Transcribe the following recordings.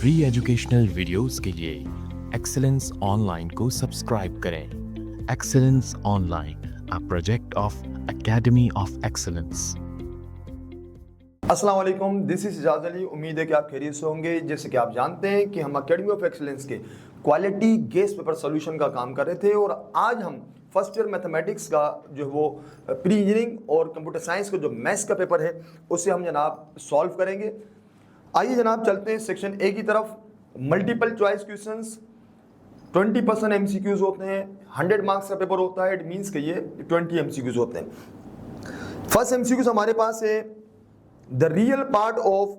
Free educational videos के लिए excellence online को सब्सक्राइब करें। Excellence online, a project of academy of excellence. अस्सलाम वालेकुम, दिस इज इजाज़ अली। उम्मीद है कि आप खैरियत से होंगे। जैसे कि आप जानते हैं कि हम एकेडमी ऑफ एक्सीलेंस के क्वालिटी गेस्ट पेपर सॉल्यूशन का काम कर रहे थे और आज हम फर्स्ट ईयर मैथमेटिक्स का जो वो प्री इंजीनियरिंग और कंप्यूटर साइंस का जो मैथ्स का पेपर है उसे हम जनाब सॉल्व करेंगे। आइए जनाब चलते हैं सेक्शन ए की तरफ। मल्टीपल चॉइस क्वेश्चंस 20% MCQs होते हैं, 100 मार्क्स का पेपर होता है। इट मीन्स कि ये 20 MCQs होते हैं। फर्स्ट MCQs हमारे पास है the real part of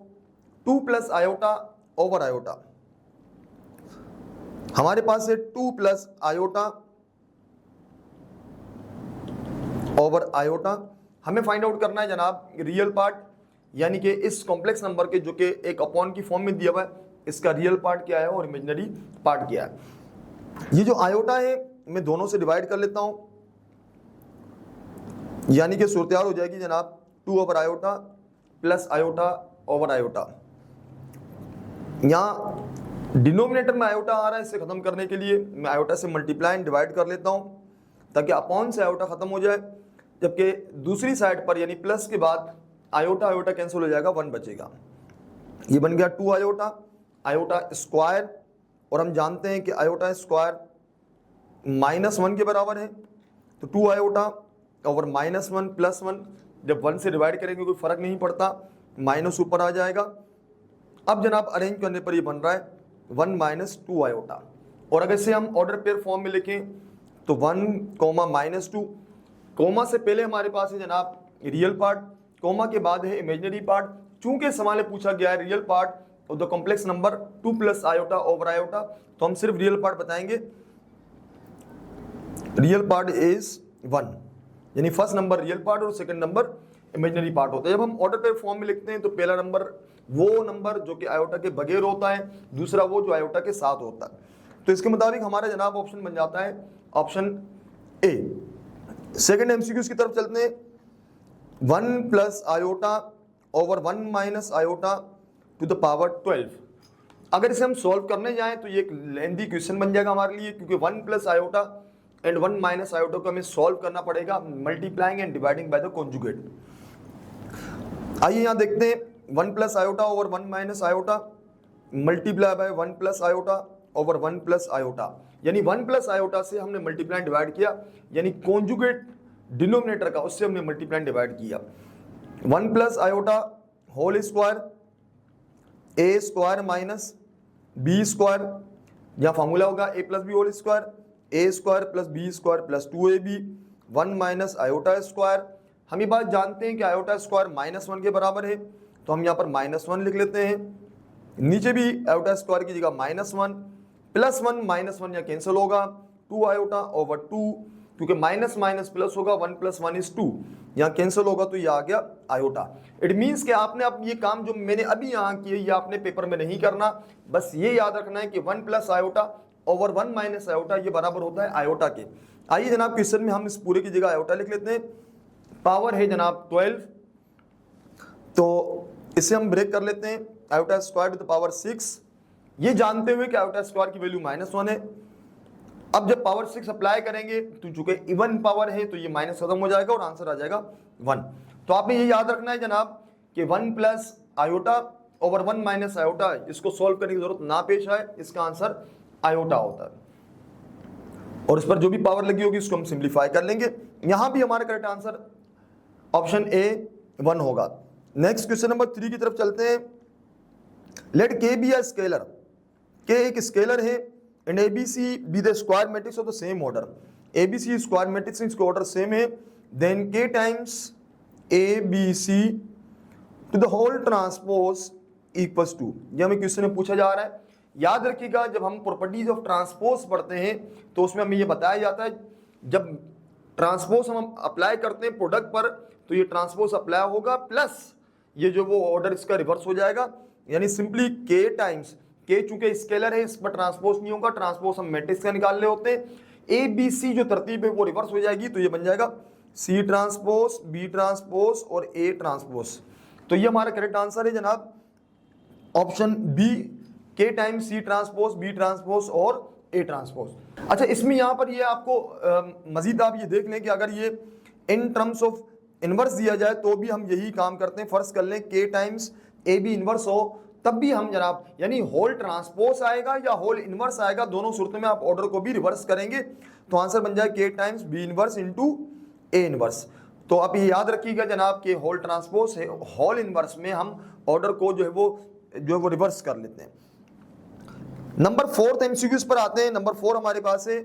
2 plus iota over iota। हमारे पास है 2 plus iota over iota। हमें फाइंड आउट करना है जनाब रियल पार्ट, यानी कि इस कॉम्प्लेक्स नंबर के जो कि एक अपॉन की फॉर्म में दिया हुआ है, इसका रियल पार्ट क्या है और इमेजिनरी पार्ट क्या है। ये जो आयोटा है मैं दोनों से डिवाइड कर लेता हूं, यानी कि सूरत हो जाएगी जनाब 2 over iota plus iota over iota. यहां डिनोमिनेटर में आयोटा आ रहा है, इसे खत्म करने के लिए मैं आयोटा से मल्टीप्लाई एंड डिवाइड कर लेता हूं ताकि अपॉन से आयोटा खत्म हो जाए, जबकि दूसरी साइड पर यानी प्लस के बाद आयोटा आयोटा कैंसिल हो जाएगा, 1 बचेगा। ये बन गया 2 आयोटा आयोटा स्क्वायर, और हम जानते हैं कि आयोटा स्क्वायर -1 के बराबर है, तो 2 आयोटा ओवर -1 प्लस 1, जब 1 से डिवाइड करेंगे कोई फर्क नहीं पड़ता, माइनस ऊपर आ जाएगा। अब जनाब अरेंज करने पर ये बन रहा है 1 माइनस 2 आयोटा, और अगर इसे हम ऑर्डर पेयर फॉर्म में लिखें तो 1 कोमा -2, कोमा से पहले हमारे पास है जनाब रियल पार्ट, कोमा के बाद है इमेजिनरी पार्ट। चूंकि सवाल में पूछा गया है real part of the complex number 2 plus iota over iota, तो हम सिर्फ रियल पार्ट बताएंगे। रियल पार्ट इज 1, यानी फर्स्ट नंबर रियल पार्ट और सेकंड नंबर इमेजिनरी पार्ट होता है। जब हम ऑर्डर पेयर फॉर्म में लिखते हैं तो पहला नंबर वो नंबर जो कि आयोटा के बगैर होता है, दूसरा वो जो आयोटा के साथ होता है। तो इसके मुताबिक हमारा जनाब ऑप्शन बन जाता है ऑप्शन ए। सेकंड MCQs की तरफ चलते हैं। 1 plus iota over 1 minus iota to the power 12। अगर इसे हम सॉल्व करने जाएं तो ये एक लेंथी क्वेश्चन बन जाएगा हमारे लिए, क्योंकि 1 plus iota and 1 minus iota को हमें सॉल्व करना पड़ेगा multiplying and dividing by the conjugate. आइए यहां देखते हैं 1 plus iota over 1 minus iota multiply by 1 plus iota over 1 plus iota, यानी 1 प्लस आयोटा से हमने मल्टीप्लाई डिवाइड किया, यानी कॉन्जुगेट डिनोमिनेटर का उससे हमने मल्टीप्लाई डिवाइड किया। 1 plus iota whole square A square minus B square, यहां फॉर्मूला होगा a plus B whole square, A square plus B square plus 2ab 1 minus iota square. हम ये बात जानते हैं कि आयोटा स्क्वायर -1 के बराबर है, तो हम यहाँ पर -1 लिख लेते हैं। नीचे भी आयोटा स्क्वायर की जगह -1 प्लस 1 -1 यहाँ कैंसिल होगा, 2 आयोटा ओवर 2, क्योंकि माइनस माइनस प्लस होगा, 1 प्लस 1 इज 2, यहाँ कैंसिल होगा तो ये आ गया आयोटा। इट मीन्स कि आपने अब ये काम जो मैंने अभी यहाँ किए ये आपने पेपर में नहीं करना, बस ये याद रखना है कि 1 plus iota over 1 minus iota ये बराबर होता है आयोटा के। आइए जनाब क्वेश्चन में हम इस पूरे की जगह आयोटा लिख लेते हैं। पावर है जनाब 12, तो इसे हम ब्रेक कर लेते हैं, iota square to the power 6, ये जानते हुए कि आयोटा स्क्वायर की वैल्यू -1 है। अब जब पावर 6 अप्लाई करेंगे तो चूंकि इवन पावर है तो ये माइनस खत्म हो जाएगा और आंसर आ जाएगा 1। तो आपने ये याद रखना है जनाब कि 1 plus iota over 1 minus iota, इसको सॉल्व करने की जरूरत ना पेश आए, इसका आंसर आयोटा होता है, और इस पर जो भी पावर लगी होगी उसको हम सिंप्लीफाई कर लेंगे। यहां भी हमारा करेक्ट आंसर ऑप्शन ए 1 होगा। नेक्स्ट क्वेश्चन नंबर 3 की तरफ चलते हैं। लेट के बी अ स्केलर, के एक स्केलर है and ABC be the square matrix of the same order. ABC square matrix इसका ऑर्डर सेम है, then K times ABC to the whole transpose equals to. ये हमें क्वेश्चन में पूछा जा रहा है। याद रखिएगा जब हम प्रॉपर्टीज ऑफ ट्रांसपोज पढ़ते हैं तो उसमें हमें ये बताया जाता है जब ट्रांसपोज हम अप्लाई करते हैं प्रोडक्ट पर तो ये ट्रांसपोज अप्लाई होगा प्लस ये जो वो ऑर्डर इसका रिवर्स हो जाएगा, यानी सिंपली K टाइम्स के, चूंकि स्केलर है इस पर ट्रांसपोज नहीं होगा, ट्रांसपोज हम मैट्रिक्स का निकाल रहे होते हैं। ABC जो तरतीब है वो रिवर्स हो जाएगी, तो ये बन जाएगा C ट्रांसपोज B ट्रांसपोज और A ट्रांसपोज। तो ये हमारा करेक्ट आंसर है जनाब option B K times C transpose, B transpose और A ट्रांसपोज। अच्छा, इसमें यहाँ पर ये आपको मजीद आप ये देख लें कि अगर ये इन टर्म्स ऑफ इनवर्स दिया जाए तो भी हम यही काम करते हैं। फर्स्ट कर लें K times A B inverse हो तब भी हम जनाब यानी होल ट्रांसपोज आएगा या होल इनवर्स आएगा, दोनों सूरतों में आप ऑर्डर को भी रिवर्स करेंगे तो आंसर बन जाए K times B inverse into A inverse. तो आप ये याद रखिएगा जनाब कि होल ट्रांसपोज है, होल इनवर्स में हम ऑर्डर को जो है वो रिवर्स कर लेते हैं। नंबर 4 एमसीक्यूज पर आते हैं। नंबर 4 हमारे पास है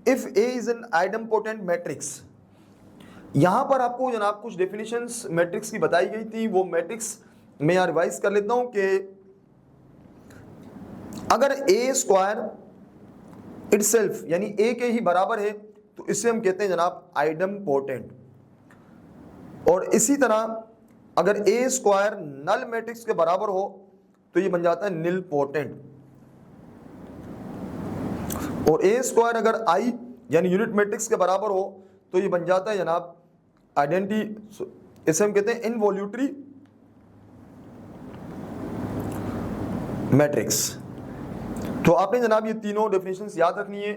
if A is an idempotent matrix. यहां पर आपको जनाब कुछ डेफिनेशंस मैट्रिक्स की बताई गई थी, वो मैट्रिक्स मैं यहां रिवाइज कर लेता हूं कि अगर A स्क्वायर इटसेल्फ यानी A के ही बराबर है तो इसे हम कहते हैं जनाब आइडेम्पोटेंट। और इसी तरह अगर A स्क्वायर नल मैट्रिक्स के बराबर हो तो ये बन जाता है निल पोटेंट। और A स्क्वायर अगर I यानी यूनिट मैट्रिक्स के बराबर हो तो ये बन जाता है जनाब आइडेंटिटी, इसे हम कहते हैं इनवॉल्यूटरी मैट्रिक्स। तो आपने जनाब ये तीनों डेफिनेशंस याद रखनी है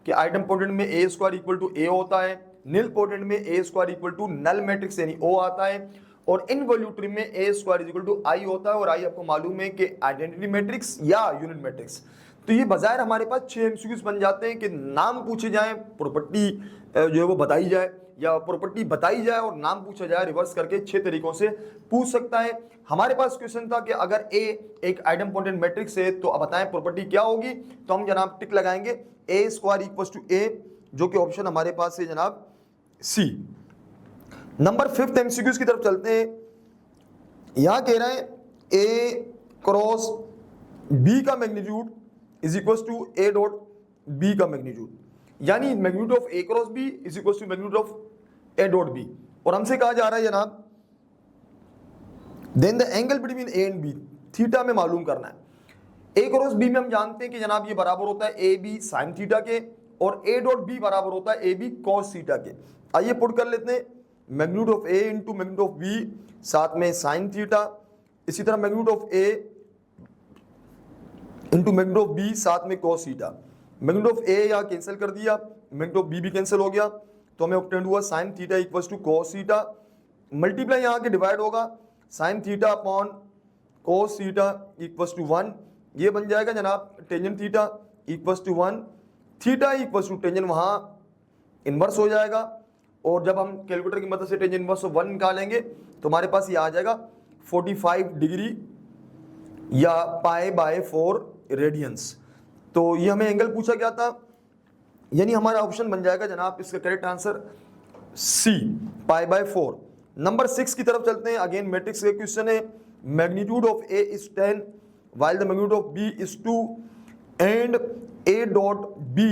कि आइडेम्पोटेंट में A square equal to A होता है, निल पोटेंट में A square equal to null matrix यानी O आता है, और इनवॉल्यूटरी में A square equal to I होता है। और I आपको मालूम है कि आइडेंटिटी मैट्रिक्स या यूनिट मैट्रिक्स। तो ये बजाय हमारे पास 6 एमसीक्यूज बन जाते हैं कि नाम पूछे जाएं, प्रॉपर्टी जो है वो बताई जाए, या प्रॉपर्टी बताई जाए और नाम पूछा जाए, रिवर्स करके 6 तरीकों से पूछ सकता है। हमारे पास क्वेश्चन था कि अगर A एक आइडेम्पोटेंट मैट्रिक्स है तो अब बताएं प्रॉपर्टी क्या होगी, तो हम जनाब टिक लगाएंगे A square equal to A, जो कि ऑप्शन हमारे पास है जनाब C। नंबर 5 एमसीक्यूज की तरफ चलते हैं। यहां कह रहे हैं A क्रॉस B का magnitude is equal to A dot B का मैग्नीट्यूड, यानी magnitude of A cross B is equal to magnitude of A dot B। और हमसे कहा जा रहा है जनाब then the angle between A and B, theta में मालूम करना है। A क्रॉस B में हम जानते हैं कि जनाब ये बराबर होता है AB साइन थीटा के, और A डॉट B बराबर होता है AB कॉस थीटा के। आइए पुट कर लेते हैं magnitude of A into magnitude of B साथ में साइन थीटा, इसी तरह magnitude of A into magnitude of B साथ में cos theta. Magnitude of A यहाँ कैंसिल कर दिया, मैग्नीट्यूड ऑफ B भी कैंसिल हो गया, तो हमें ऑब्टेंड हुआ sine theta equals to cos theta, multiply यहाँ के डिवाइड होगा sine theta upon cos theta equals to 1, ये बन जाएगा जनाब tangent theta equals to 1, theta equals to tangent वहाँ इन्वर्स हो जाएगा, और जब हम कैलकुलेटर की मदद से टेंजेंट इन्वर्स ऑफ 1 निकालेंगे तो हमारे पास ये आ जाएगा 45 डिग्री या π/4 रेडियंस। तो ये हमें एंगल पूछा गया था, यानी हमारा ऑप्शन बन जाएगा जनाब इसका करेक्ट आंसर C π/4। नंबर 6 की तरफ चलते हैं। अगेन मैट्रिक्स का क्वेश्चन है, magnitude of A is 10 while the magnitude of B is 2 and A dot B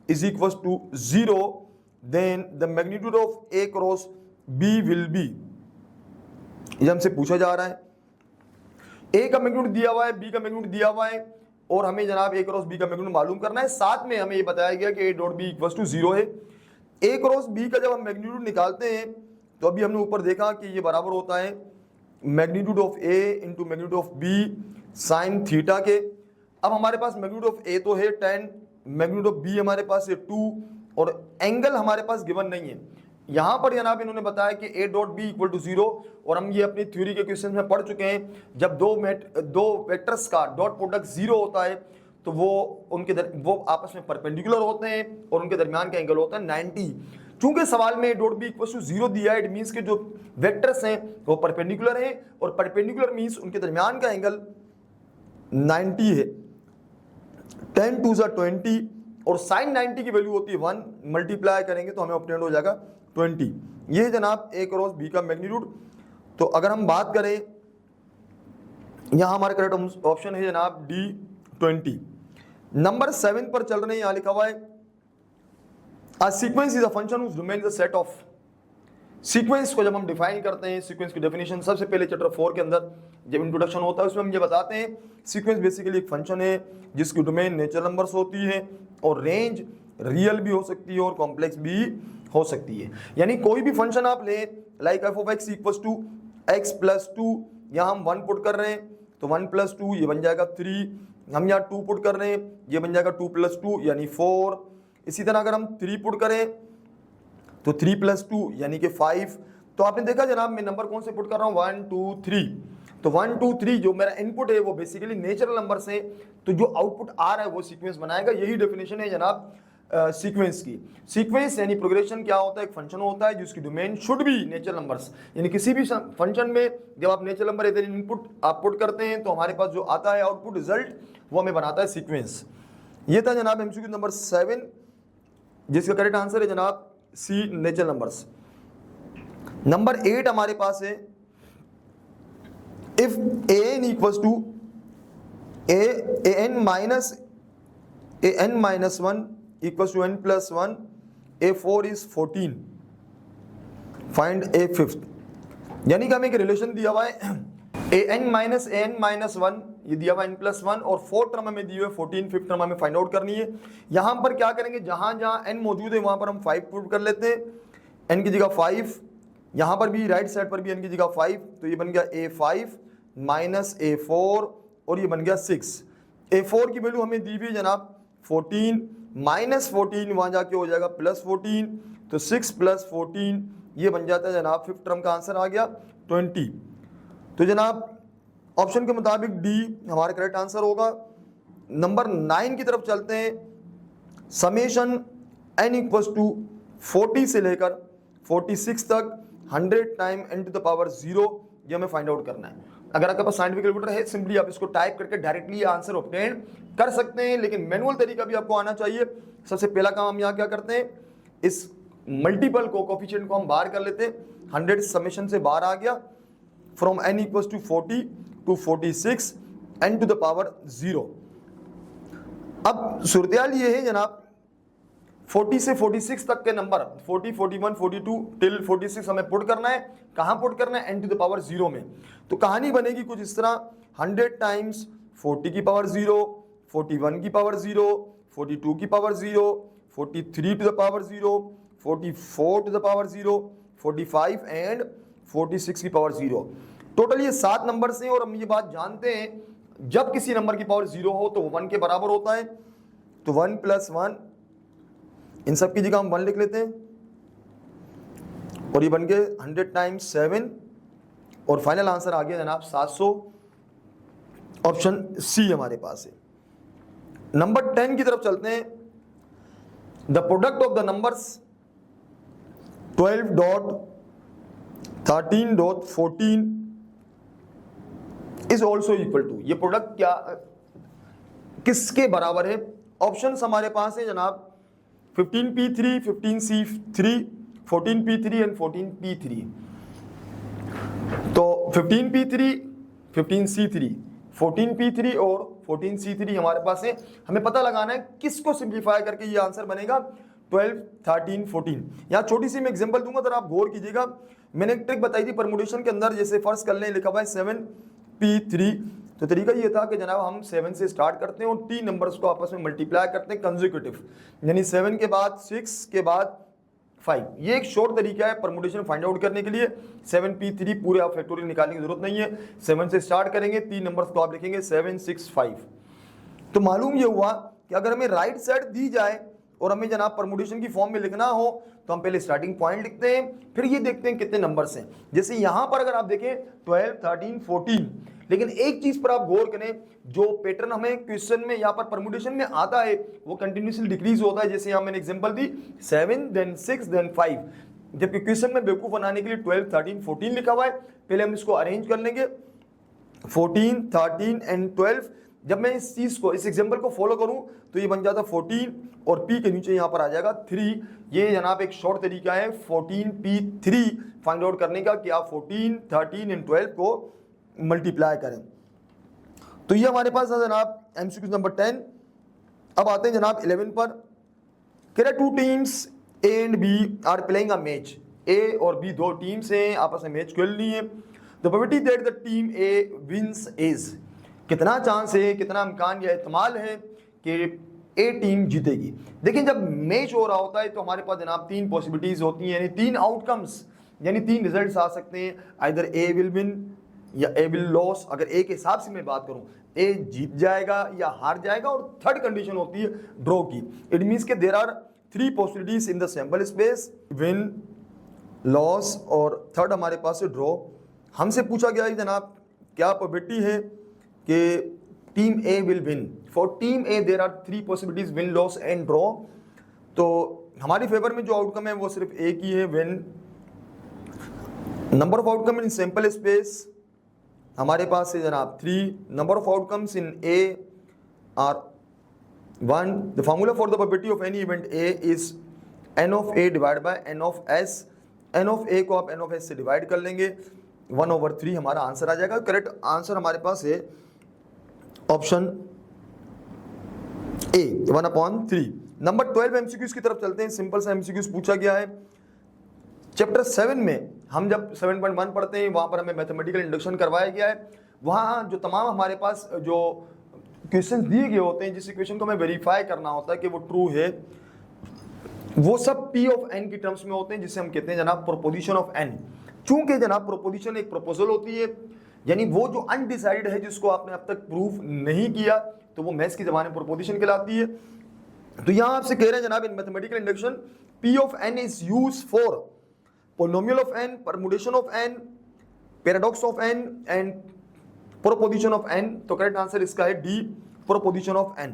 is equals to 0, then the magnitude of A cross B will be, ये हमसे पूछा जा रहा है। A का मैग्नीट्यूड दिया हुआ है, B का मैग्नीट्यूड दिया हुआ है, और हमें जनाब A क्रॉस B का मैग्नीट्यूड मालूम करना है। साथ में हमें ये बताया गया कि A dot B equals to 0 है। A क्रॉस B का जब हम मैग्नीट्यूड निकालते हैं तो अभी हमने ऊपर देखा कि ये बराबर होता है magnitude of A into magnitude of B sine theta के। अब हमारे पास मैग्नीट्यूड ऑफ A तो है 10, मैग्नीट्यूड ऑफ B हमारे पास है 2, और एंगल हमारे पास गिवन नहीं है। यहाँ पर जनाब इन्होंने बताया कि A dot B equal to 0, और हम ये अपनी थ्योरी के क्वेश्चन में पढ़ चुके हैं, जब दो वेक्टर्स का डॉट प्रोडक्ट 0 होता है तो वो आपस में परपेंडिकुलर होते हैं और उनके दरमियान का एंगल होता है 90। चूंकि सवाल में A dot B equal to 0 दिया है, इट मीन्स के जो वेक्टर्स हैं वो परपेंडिकुलर हैं, और परपेंडिकुलर मीन्स उनके दरमियान का एंगल 90 है। 10 2 ज़ा 20, और साइन 90 की वैल्यू होती है 1, मल्टीप्लाई करेंगे तो हमें ऑब्टेंड हो जाएगा 20। ये जनाब A क्रॉस B का मैग्नीट्यूड। तो अगर हम बात करें, यहां हमारा करेक्ट ऑप्शन है जनाब D 20। नंबर 7 पर चल रहे हैं, यहां लिखा हुआ है a sequence is a function which remains a set of. Sequence को जब हम डिफाइन करते हैं, सीक्वेंस की डेफिनेशन सबसे पहले चैप्टर 4 के अंदर जब इंट्रोडक्शन होता है उसमें हम ये बताते हैं सीक्वेंस बेसिकली एक फंक्शन है जिसकी डोमेन नेचुरल नंबर्स होती है, और रेंज रियल भी हो सकती है और कॉम्प्लेक्स भी हो सकती है। यानी कोई भी फंक्शन आप लें, like f of x equals to x plus 2, यहाँ हम 1 पुट कर रहे हैं तो 1 + 2 ये बन जाएगा 3, हम यहाँ 2 पुट कर रहे हैं, ये बन जाएगा 2 + 2 यानी 4। इसी तरह अगर हम 3 पुट करें तो 3 + 2 यानी कि 5। तो आपने देखा जनाब मैं नंबर कौन से पुट कर रहा हूँ, 1 2 3। तो 1 2 3 जो मेरा इनपुट है वो बेसिकली नेचुरल नंबर से, तो जो आउटपुट आ रहा है वो सीक्वेंस बनाएगा। यही डेफिनेशन है जनाब सीक्वेंस की। सीक्वेंस यानी प्रोग्रेशन क्या होता है, एक फंक्शन होता है जिसकी domain should be natural numbers, यानी किसी भी फंक्शन में जब आप नेचुरल नंबर इधर इनपुट आप पुट करते हैं तो हमारे पास जो आता है आउटपुट रिजल्ट वो हमें बनाता है सीक्वेंस। ये था जनाब एमसीक्यू नंबर 7, जिसका करेक्ट आंसर है जनाब सी, नेचुरल नंबर्स। नंबर 8 हमारे पास है, if an equals to an minus 1 equals to n plus 1, a4 is 14, find a fifth। यानी कि हमें एक रिलेशन दिया हुआ है an minus 1 ये दिया हुआ n plus 1 और 4 टर्म हमें दिए हुए 14, फिफ्थ टर्म हमें फाइंड आउट करनी है। यहां पर क्या करेंगे, जहां जहां n मौजूद है वहां पर हम 5 पुट कर लेते हैं, n की जगह 5, यहां पर भी राइट साइड पर भी n की जगह 5, तो ये बन गया a5 माइनस a4 और ये बन गया 6। a4 की वैल्यू हमें दी हुई है जनाब 14, माइनस 14 वहां जाके हो जाएगा +14, तो 6 + 14 ये बन जाता है जनाब फिफ्थ टर्म का आंसर आ गया 20। तो जनाब ऑप्शन के मुताबिक डी हमारा करेक्ट आंसर होगा। नंबर 9 की तरफ चलते हैं, समेशन n इक्वल्स टू 40 से लेकर 46 तक 100 time n to the power 0, ये हमें फाइंड आउट करना है। अगर आपके पास साइंटिफिक कैलकुलेटर है, सिंपली आप इसको टाइप करके डायरेक्टली आंसर ऑब्टेन कर सकते हैं, लेकिन मैनुअल तरीका भी आपको आना चाहिए। सबसे पहला काम हम यहाँ क्या करते हैं, इस मल्टीपल को कोफिशिएंट को हम बाहर कर लेते हैं। 100 समेशन से बाहर आ गया, from n equals to 40 to 46 n to the power 0। अब सूरत ये है जनाब 40 से 46 तक के नंबर 40, 41, 42 टिल 46 हमें पुट करना है। कहाँ पुट करना है, n टू द पावर 0 में। तो कहानी बनेगी कुछ इस तरह, 100 टाइम्स 40 की पावर 0, 41 की पावर 0, 42 की power 0, 43 to the power 0, 44 to the power 0, 45 and 46 की पावर 0। टोटल ये 7 नंबर्स हैं और हम ये बात जानते हैं जब किसी नंबर की पावर 0 हो तो वो 1 के बराबर होता है। तो 1 + 1, इन सब की जगह हम 1 लिख लेते हैं और ये बन गए 100 टाइम्स 7 और फाइनल आंसर आ गया जनाब 700। ऑप्शन सी हमारे पास है। नंबर 10 की तरफ चलते हैं, the product of the numbers 12 13 14 is also equal to, ये प्रोडक्ट क्या किसके बराबर है। ऑप्शंस हमारे पास है जनाब 15p3, 15c3, 14p3 and 14p3। तो 15p3, 15c3, 14p3 और 14c3 हमारे पास है। हमें पता लगाना है किसको सिंप्लीफाई करके ये आंसर बनेगा 12 13 14। यहाँ छोटी सी मैं एग्जांपल दूंगा, तो आप गौर कीजिएगा। मैंने एक ट्रिक बताई थी परमुटेशन के अंदर, जैसे फर्स्ट कर लें, लिखा हुआ है 7p3। तो तरीका ये था कि जनाब हम 7 से स्टार्ट करते हैं और 3 नंबर्स को आपस में मल्टीप्लाई करते हैं कंसेक्यूटिव, यानी 7 के बाद 6 के बाद 5। ये एक शॉर्ट तरीका है परमुटेशन फाइंड आउट करने के लिए। 7p3 पूरे आप फैक्टोरियल निकालने की जरूरत नहीं है, 7 से स्टार्ट करेंगे, 3 नंबर्स को आप लिखेंगे 7 6 5। तो मालूम ये हुआ कि अगर हमें राइट साइड दी जाए और हमें जनाब परमुटेशन की फॉर्म में लिखना हो तो हम पहले स्टार्टिंग पॉइंट लिखते हैं, फिर ये देखते हैं कितने नंबर्स हैं। जैसे यहां पर अगर आप देखें 12 13 14, लेकिन एक चीज पर आप गौर करें, जो पैटर्न हमें क्वेश्चन में यहाँ पर परमुटेशन में आता है वो कंटिन्यूसली डिक्रीज होता है। जैसे यहाँ मैंने एग्जांपल दी 7 then 6 then 5, जबकि क्वेश्चन में बेवकूफ बनाने के लिए 12 13 14 लिखा हुआ है। पहले हम इसको अरेंज कर लेंगे 14 13 एंड 12। जब मैं इस चीज को, इस एग्जांपल को फॉलो करूं तो ये बन जाता 14 और p के नीचे यहाँ पर आ जाएगा 3। ये जनाब एक शॉर्ट तरीका है 14p3 फाइंड आउट करने का कि आप 14 13 एंड 12 को मल्टीप्लाई करें। तो ये हमारे पास है जनाब एमसीक्यू नंबर 10। अब आते हैं जनाब 11 पर। कह रहे 2 teams A and B are playing a match. A और बी 2 टीम्स हैं, आपस में मैच खेलनी है। The probability that the team A wins is, कितना चांस है, कितना इम्कान या एहतमाल है कि ए टीम जीतेगी। देखिए जब मैच हो रहा होता है तो हमारे पास जनाब 3 पॉसिबिलिटीज होती हैं, यानी 3 आउटकम्स, यानी 3 रिजल्ट्स आ सकते हैं। आइदर ए विल विन, या ए विल लॉस, अगर ए के हिसाब से मैं बात करूं, ए जीत जाएगा या हार जाएगा, और थर्ड कंडीशन होती है ड्रॉ की। इट मींस के there are 3 possibilities in the sample space, win, loss और थर्ड हमारे पास है ड्रॉ। हमसे पूछा गया है जनाब क्या प्रोबेबिलिटी है कि team A will win. For team A there are 3 possibilities, win, loss and draw. तो हमारी फेवर में जो आउटकम है वो सिर्फ एक ही है, win. Number of outcome in sample space हमारे पास है जनाब 3। Number of outcomes in A are 1। The formula for the probability of any event A is N of A divide by N of S. N of A को आप N of S से divide कर लेंगे, 1/3 हमारा answer आ जाएगा। Correct answer हमारे पास है ऑप्शन ए, 1/3। नंबर 12 एमसीक्यूज की तरफ चलते हैं। सिंपल सा एमसीक्यूज पूछा गया है। चैप्टर 7 में हम जब 7.1 पढ़ते हैं वहाँ पर हमें मैथमेटिकल इंडक्शन करवाया गया है। वहाँ जो तमाम हमारे पास जो क्वेश्चंस दिए गए होते हैं, जिस इक्वेशन को हमें वेरीफाई करना होता है कि वो ट्रू है, वो सब P ऑफ n की टर्म्स में होते हैं, जिसे हम कहते हैं जनाब प्रोपोजिशन ऑफ n। चूंकि जनाब प्रोपोजिशन एक प्रपोजल होती है, यानी वो जो अनडिसाइडेड है जिसको आपने अब तक प्रूफ नहीं किया, तो वो मैथ्स की ज़बान में प्रोपोजिशन कहलाती है। तो यहाँ आपसे कह रहे हैं जनाब इन mathematical induction P of n is use for polynomial of n, permutation of n, paradox of n and proposition of n। तो करेक्ट आंसर इसका है डी, proposition of n।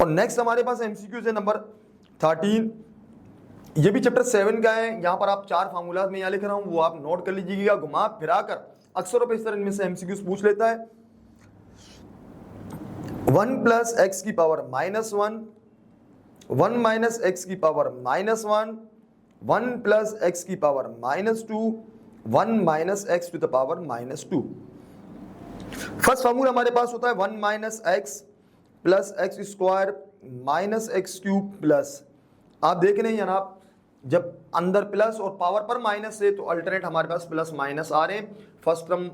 और नेक्स्ट हमारे पास एमसीक्यूज है नंबर 13। ये भी चैप्टर 7 का है। यहां पर आप 4 फार्मूला में यहाँ लिख रहा हूं, वो आप नोट कर लीजिएगा। घुमा फिरा कर अक्सर पे इस तरह इनमें से एमसीक्यूज पूछ लेता है। 1 प्लस एक्स की पावर -1, 1 माइनस एक्स की पावर -1, 1 प्लस एक्स की power -2, 1 minus X to the power -2। First formula हमारे पास होता है 1 minus X plus X square minus X cube plus. आप देख रहे हैं जनाब जब अंदर प्लस और पावर पर माइनस है तो अल्टरनेट हमारे पास प्लस माइनस आ रहे हैं। First term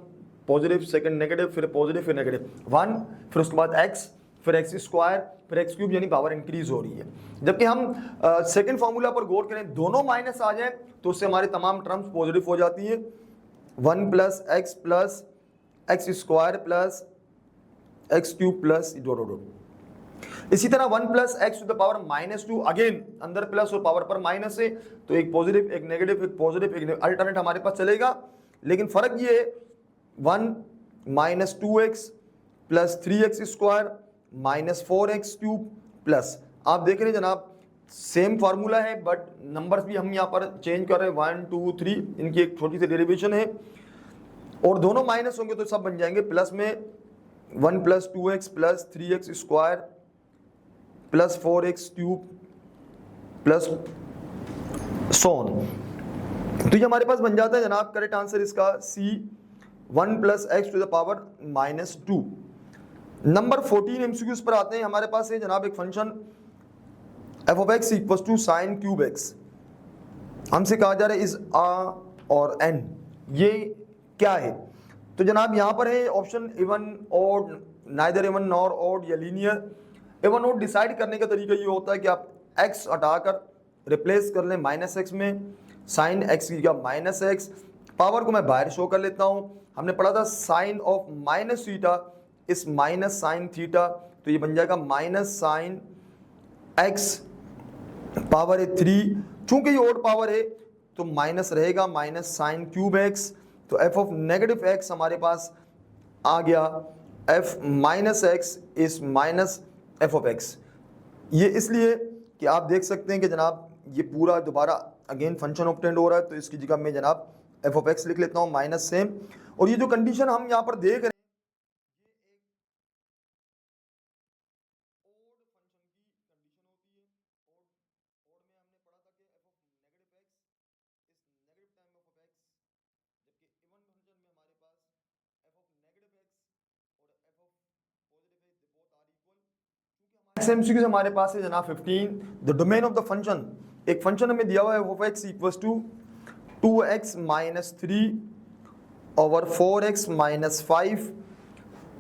positive, second negative, फिर पॉजिटिव, फिर नेगेटिव 1, फिर उसके बाद x, फिर एक्स स्क्वायर, फिर एक्स क्यूब, यानी पावर इंक्रीज हो रही है। जबकि हम सेकंड फार्मूला पर गौर करें, दोनों माइनस आ जाए तो उससे हमारी तमाम टर्म्स पॉजिटिव हो जाती है। 1 plus X square plus X cube plus dot. इसी तरह 1 plus X to the power -2, again अंदर प्लस और पावर पर माइनस है तो एक पॉजिटिव, एक नेगेटिव, एक पॉजिटिव, एक अल्टरनेट हमारे पास चलेगा। लेकिन फर्क ये है 1 minus 2x plus 3x square minus 4x cube plus. आप देख रहे हैं जनाब सेम फार्मूला है बट नंबर्स भी हम यहाँ पर चेंज कर रहे हैं। 1 2 3 इनकी एक छोटी सी डेरिवेशन है और दोनों माइनस होंगे तो सब बन जाएंगे प्लस में। 1 plus 2x plus 3x square plus 4x cube plus so on. तो ये हमारे पास बन जाता है जनाब करेक्ट आंसर इसका C, 1 plus X to the power -2। Number 14 MCQs पर आते हैं। हमारे पास है जनाब एक function F of X equal to sine cube X. हमसे कहा जा रहा है इज आ और एन, ये क्या है? तो जनाब यहाँ पर है option even odd, neither even nor odd या लीनियर। इवन ऑड डिसाइड करने का तरीका ये होता है कि आप एक्स हटाकर रिप्लेस कर लें -x में, साइन एक्स की माइनस एक्स। पावर को मैं बाहर शो कर लेता हूँ। हमने पढ़ा था साइन ऑफ माइनस थीटा इस माइनस साइन थीटा, तो ये बन जाएगा माइनस साइन एक्स पावर है 3। चूंकि ये ओड पावर है तो माइनस रहेगा, माइनस साइन क्यूब एक्स। तो एफ ऑफ नेगेटिव एक्स हमारे पास आ गया एफ माइनस एक्स इस माइनस एफ ऑफ एक्स। ये इसलिए कि आप देख सकते हैं कि जनाब ये पूरा दोबारा अगेन फंक्शन ऑब्टेंड हो रहा है, तो इसकी जगह मैं जनाब एफ ऑफ एक्स लिख लेता हूँ माइनस सेम। और ये जो कंडीशन हम यहाँ पर देख रहे हैं एमसीक्यू हमारे पास है जनाब 15। The domain of the function, एक फंक्शन हमें दिया हुआ है of X equals to 2x minus 3 over 4x minus 5।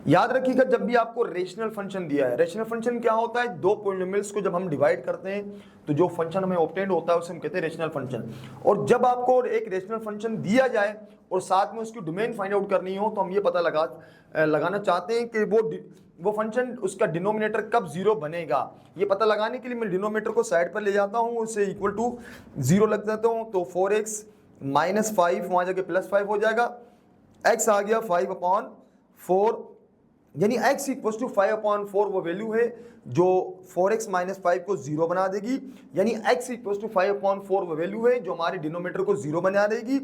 याद रखिएगा जब भी आपको रेशनल फंक्शन दिया है, रेशनल फंक्शन क्या होता है, दो पॉलिनोमियल्स को जब हम डिवाइड करते हैं तो जो फंक्शन हमें ऑब्टेन्ड होता है उसे हम कहते हैं रेशनल फंक्शन। और जब आपको एक रेशनल फंक्शन दिया जाए और साथ में उसकी डोमेन फाइंड आउट करनी हो तो हम ये पता लगाना चाहते हैं कि वो फंक्शन उसका डिनोमिनेटर कब जीरो बनेगा। ये पता लगाने के लिए मैं डिनोमिनेटर को साइड पर ले जाता हूँ, उसे इक्वल टू जीरो लग जाता हूँ, तो 4x माइनस 5 वहाँ जाके प्लस 5 हो जाएगा, x आ गया 5/4, यानी x इक्वल टू 5/4 वो वैल्यू है जो 4x माइनस 5 को जीरो बना देगी, यानी x इक्वल टू 5/4 वो वैल्यू है जो हमारे डिनोमिनेटर को जीरो बना देगी।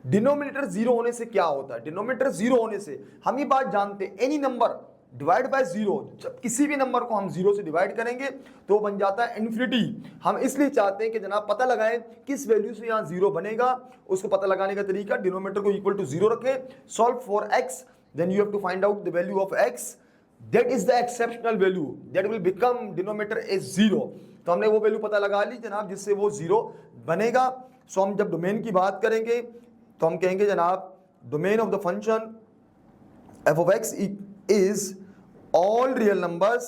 डिनोमिनेटर जीरो होने से क्या होता है, डिनोमिनेटर जीरो होने से हम ये बात जानते हैं, any number divide by zero, जब किसी भी नंबर को हम जीरो से डिवाइड करेंगे तो बन जाता है इन्फिनिटी। हम इसलिए चाहते हैं कि जनाब पता लगाएं किस वैल्यू से यहाँ जीरो बनेगा, उसको पता लगाने का तरीका डिनोमिनेटर को इक्वल टू जीरो रखें, solve for x, then you have to find out the value of x, that is the exceptional value that will become denominator is zero। तो हमने वो वैल्यू पता लगा ली जनाब जिससे वो जीरो बनेगा। सो हम जब डोमेन की बात करेंगे तो हम कहेंगे जनाब domain of the function f of x is all real numbers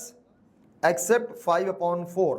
except 5/4।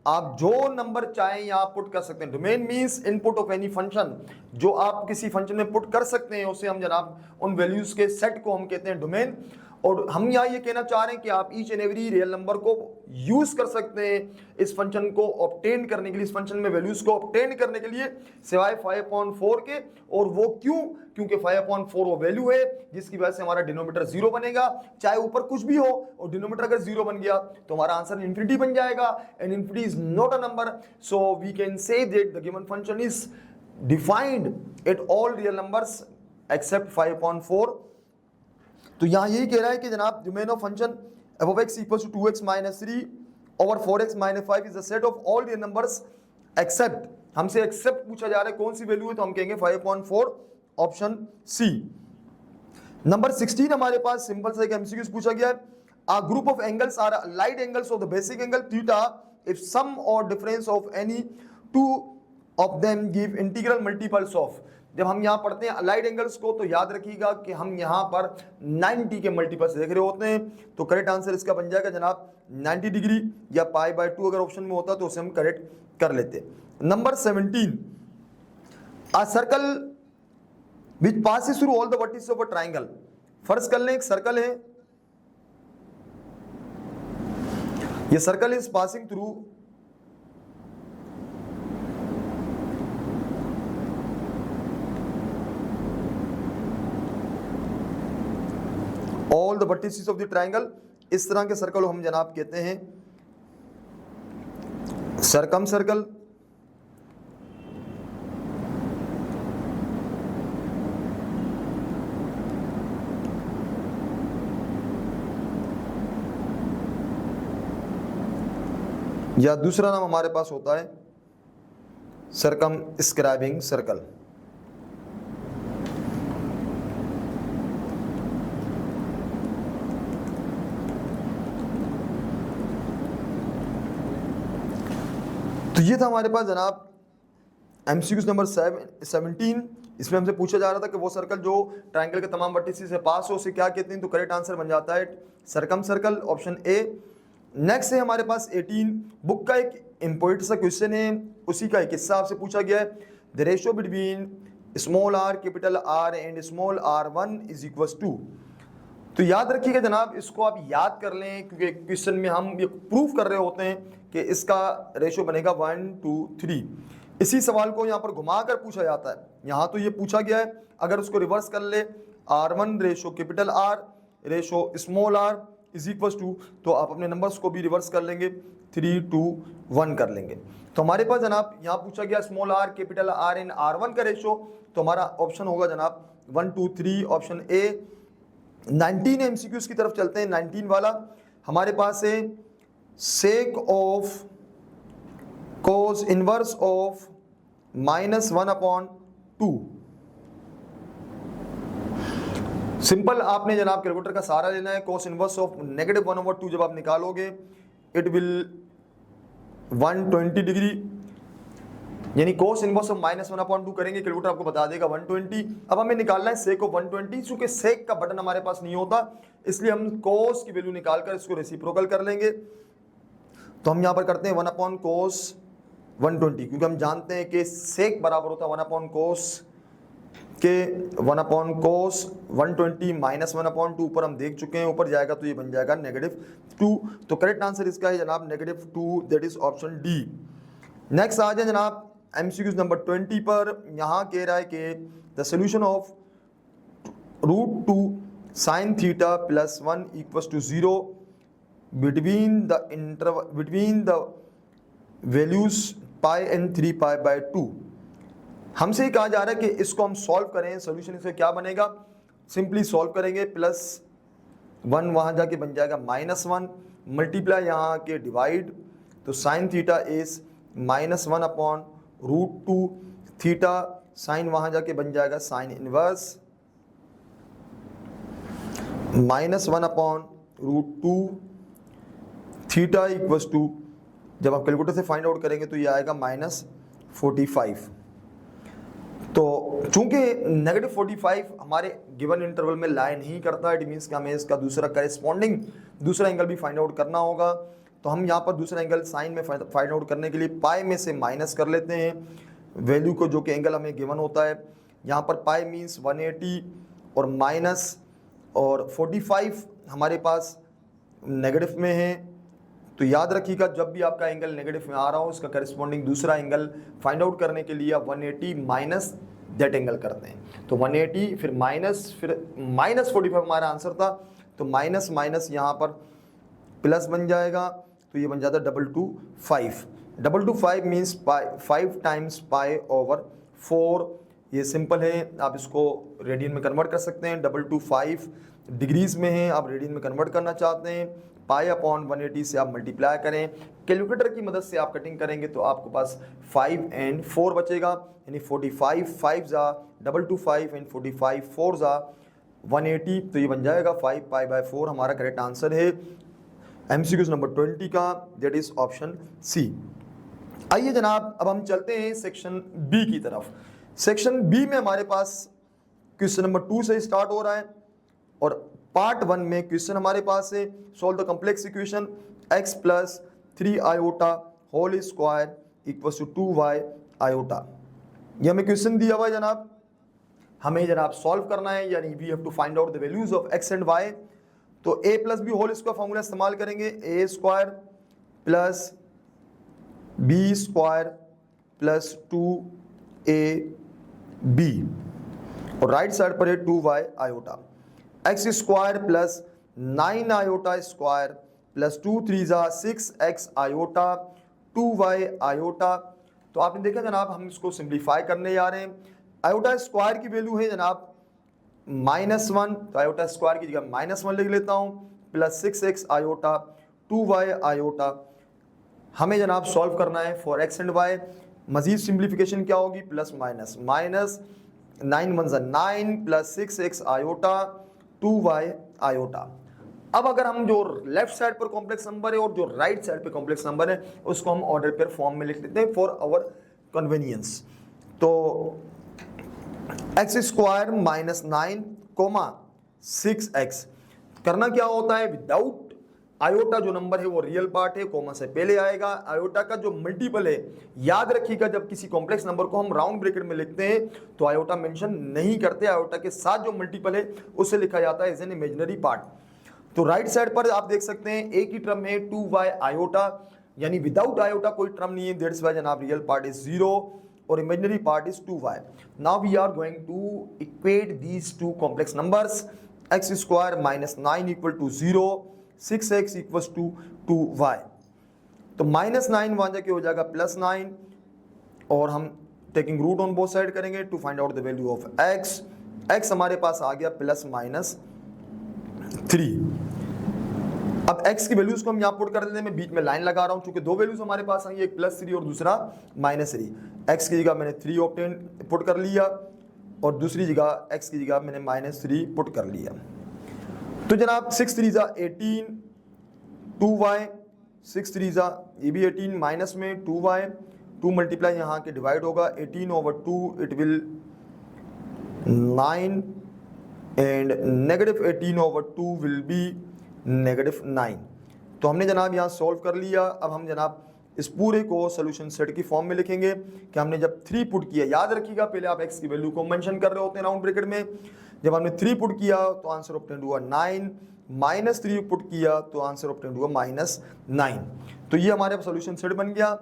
आप जो नंबर चाहें यहाँ पुट कर सकते हैं। Domain means input of any function, जो आप किसी फंक्शन में पुट कर सकते हैं उसे हम जनाब उन वैल्यूज के सेट को हम कहते हैं डोमेन। और हम यहाँ ये कहना चाह रहे हैं कि आप each and every real number को यूज कर सकते हैं इस फंक्शन को ऑब्टेन करने के लिए, इस फंक्शन में वैल्यूज को ऑब्टेन करने के लिए, सिवाय 5/4 के। और वो क्यों, क्योंकि 5/4 वो वैल्यू है जिसकी वजह से हमारा डिनोमिनेटर जीरो बनेगा, चाहे ऊपर कुछ भी हो और डिनोमिनेटर अगर जीरो बन गया तो हमारा आंसर इन्फिनिटी बन जाएगा, and infinity is not a number. So we can say that the given function is defined at all real numbers except 5/4। तो यहाँ यही कह रहा है कि जनाब domain of function f of x equals to 2x minus 3 over 4x minus 5 is the set of all real numbers except, हमसे accept पूछा जा रहा है कौन सी वैल्यू है तो हम कहेंगे 5/4, ऑप्शन सी। नंबर 16 हमारे पास सिंपल सा एक एमसीक्यू पूछा गया है, a group of angles are allied angles of the basic angle theta if sum or difference of any two of them give integral multiples of। जब हम यहाँ पढ़ते हैं अलाइड एंगल्स को तो याद रखिएगा कि हम यहाँ पर 90 के मल्टीपल्स देख रहे होते हैं, तो करेक्ट आंसर इसका बन जाएगा जनाब 90 डिग्री या π/2 अगर ऑप्शन में होता तो उसे हम करेक्ट कर लेते। Number 17, a circle which passes through all the vertices of a triangle. फर्ज कर लें एक सर्कल है, ये circle is passing through all the vertices of the triangle. इस तरह के सर्कल हम जनाब कहते हैं सरकम सर्कल। या दूसरा नाम हमारे पास होता है सरकम स्क्राइबिंग सर्कल। तो ये था हमारे पास जनाब एमसीक्यूज नंबर 17। इसमें हमसे पूछा जा रहा था कि वो सर्कल जो ट्रायंगल के तमाम वर्टिसेस से पास हो उसे क्या कहते हैं, तो करेक्ट आंसर बन जाता है सरकम सर्कल, ऑप्शन ए। नेक्स्ट है हमारे पास 18, बुक का एक इंपॉर्टेंट सा क्वेश्चन है, उसी का एक हिस्सा आपसे पूछा गया है, the ratio between small R capital R and small r1 is equals to. तो याद रखिएगा जनाब, इसको आप याद कर लें क्योंकि क्वेश्चन में हम ये प्रूफ कर रहे होते हैं कि इसका रेशियो बनेगा 1 2 3। इसी सवाल को यहाँ पर घुमाकर पूछा जाता है, यहाँ तो ये पूछा गया है, अगर उसको रिवर्स कर ले r1 ratio capital R ratio small r is equals to, तो आप अपने नंबर्स को भी रिवर्स कर लेंगे, 3 2 1 कर लेंगे। तो हमारे पास जनाब यहाँ पूछा गया स्मॉल r कैपिटल R इन r1 का रेशो, तो हमारा ऑप्शन होगा जनाब 1 2 3, ऑप्शन ए। 19 एमसीक्यूज की तरफ चलते हैं। 19 वाला हमारे पास है sake of cos inverse of -1/2। Simple आपने जनाब कैलकुलेटर का सहारा लेना है। कोस इनवर्स ऑफ -1/2 जब आप निकालोगे इट विल 120 डिग्री। यानी कोस इनवर्स ऑफ -1/2 करेंगे, कैलकुलेटर आपको बता देगा 120। अब हमें निकालना है सेक ऑफ 120, चूंकि सेक का बटन हमारे पास नहीं होता इसलिए हम कोस की वैल्यू निकालकर इसको रेसिप्रोकल कर लेंगे। तो हम यहाँ पर करते हैं 1/cos 120, क्योंकि हम जानते हैं कि सेक बराबर होता है 1/cos के 1/cos 120 -1/2। ऊपर हम देख चुके हैं, ऊपर जाएगा तो ये बन जाएगा -2। तो करेक्ट आंसर इसका है जनाब -2, that is option D. Next आ जाए जनाब एमसीक्यूज नंबर 20 पर। यहाँ कह रहा है कि the solution of √2 sin θ + 1 = 0 between the values pi and 3π/2। हमसे कहा जा रहा है कि इसको हम सॉल्व करें, सोल्यूशन इसका क्या बनेगा, सिंपली सॉल्व करेंगे, +1 वहाँ जाके बन जाएगा -1, मल्टीप्लाई यहाँ के डिवाइड, तो sin θ इज -1/√2 थीटा, साइन वहाँ जाके बन जाएगा sine inverse -1/√2 theta equals to, जब आप कैलकुलेटर से फाइंड आउट करेंगे तो ये आएगा -45। तो चूंकि -45 हमारे गिवन इंटरवल में लाई नहीं करता है, इट मीन्स कि हमें इसका दूसरा करेस्पॉन्डिंग दूसरा एंगल भी फाइंड आउट करना होगा। तो हम यहाँ पर दूसरा एंगल साइन में फाइंड आउट करने के लिए पाई में से माइनस कर लेते हैं वैल्यू को, जो कि एंगल हमें गिवन होता है। यहाँ पर पाई मीन्स 180 और माइनस और 45 हमारे पास नेगेटिव में है। तो याद रखिएगा जब भी आपका एंगल नेगेटिव में आ रहा हो, इसका करस्पॉन्डिंग दूसरा एंगल फाइंड आउट करने के लिए आप 180 माइनस दैट एंगल करते हैं। तो 180 फिर माइनस, फिर -45 हमारा आंसर था, तो माइनस माइनस यहाँ पर प्लस बन जाएगा, तो ये बन जाता है 225। 225 मीन्स 5 टाइम्स π/4। ये सिंपल है, आप इसको रेडियन में कन्वर्ट कर सकते हैं। 225 डिग्रीज में है, आप रेडियन में कन्वर्ट करना चाहते हैं, π/180 से आप मल्टीप्लाई करें, कैलकुलेटर की मदद से आप कटिंग करेंगे तो आपके पास 5 और 4 बचेगा, यानी 45 5 जा 225 एंड 45 4 जा 180, तो ये बन जाएगा 5π/4 हमारा करेक्ट आंसर है एमसीक्यूज नंबर 20 का, दैट इज ऑप्शन सी। आइए जनाब अब हम चलते हैं सेक्शन बी की तरफ। सेक्शन बी में हमारे पास क्वेश्चन नंबर 2 से स्टार्ट हो रहा है और पार्ट 1 में क्वेश्चन हमारे पास है solve the complex equation x + 3 iota whole square equals to 2y iota। ये हमें क्वेश्चन दिया हुआ है जनाब, हमें जनाब सॉल्व करना है, यानी we have to find out the values of x and y। तो a + b whole square formula इस्तेमाल करेंगे, a² + b² + 2ab और राइट साइड पर है 2y iota, x² + 9 iota² + 2 3 6x iota 2y iota। तो आपने देखा जनाब हम इसको सिंप्लीफाई करने जा रहे हैं। आयोटा स्क्वायर की वैल्यू है जनाब -1, तो आयोटा स्क्वायर की जगह -1 लिख लेता हूँ, + 6x iota 2y iota। हमें जनाब सॉल्व करना है फॉर x एंड y। मजीद सिंप्लीफिकेशन क्या होगी, plus minus, -9 1 9 + 6x iota 2y iota। अब अगर हम जो लेफ्ट साइड पर कॉम्प्लेक्स नंबर है और जो राइट साइड पे कॉम्प्लेक्स नंबर है उसको हम ऑर्डर पेयर फॉर्म में लिख लेते हैं फॉर आवर कन्वीनियंस। तो x² -9, 6x करना क्या होता है, विदाउट आयोटा जो नंबर है वो रियल पार्ट है, कोमा से पहले आएगा। आयोटा का जो मल्टीपल है, याद रखिएगा जब किसी कॉम्प्लेक्स नंबर को हम राउंड ब्रैकेट में लिखते हैं तो आयोटा मेंशन नहीं करते, आयोटा के साथ जो मल्टीपल है उसे लिखा जाता है एज एन इमेजिनरी पार्ट। तो राइट साइड पर आप देख सकते हैं एक ही टर्म है 2y आयोटा, यानी विदाउट आयोटा कोई टर्म नहीं है, दैट्स व्हाई जनाब रियल पार्ट इज 0 और imaginary part is 2y. Now we are going to equate these two complex numbers, x² -9 equal to 0, 6x equals to 2y। तो -9 वहाँ जाके हो जाएगा +9 और हम taking root on both side करेंगे to find out the value of x। x हमारे पास आ गया +-3। अब x की वैल्यूज को हम यहाँ पुट कर देते हैं, मैं बीच में लाइन लगा रहा हूँ क्योंकि दो वैल्यूज हमारे पास आई, एक +3 और दूसरा -3। x की जगह मैंने 3 ऑप्टेन पुट कर लिया और दूसरी जगह x की जगह मैंने -3 पुट कर लिया। तो जनाब 6 3 18, 2y, 6 3 ये भी 18 माइनस में 2y, 2 मल्टीप्लाई यहाँ के डिवाइड होगा 18/2 it will 9 and -18/2 will be -9। तो हमने जनाब यहाँ सॉल्व कर लिया। अब हम जनाब इस पूरे को सोल्यूशन सेट की फॉर्म में लिखेंगे कि हमने जब 3 पुट किया, याद रखिएगा पहले आप x की वैल्यू को मेंशन कर रहे होते हैं राउंड ब्रैकेट में, जब हमने 3 पुट किया तो आंसर ऑब्टेन्ड हुआ 9, -3 पुट किया तो आंसर ऑब्टेन्ड हुआ -9। तो ये हमारे सोल्यूशन सेट बन गया।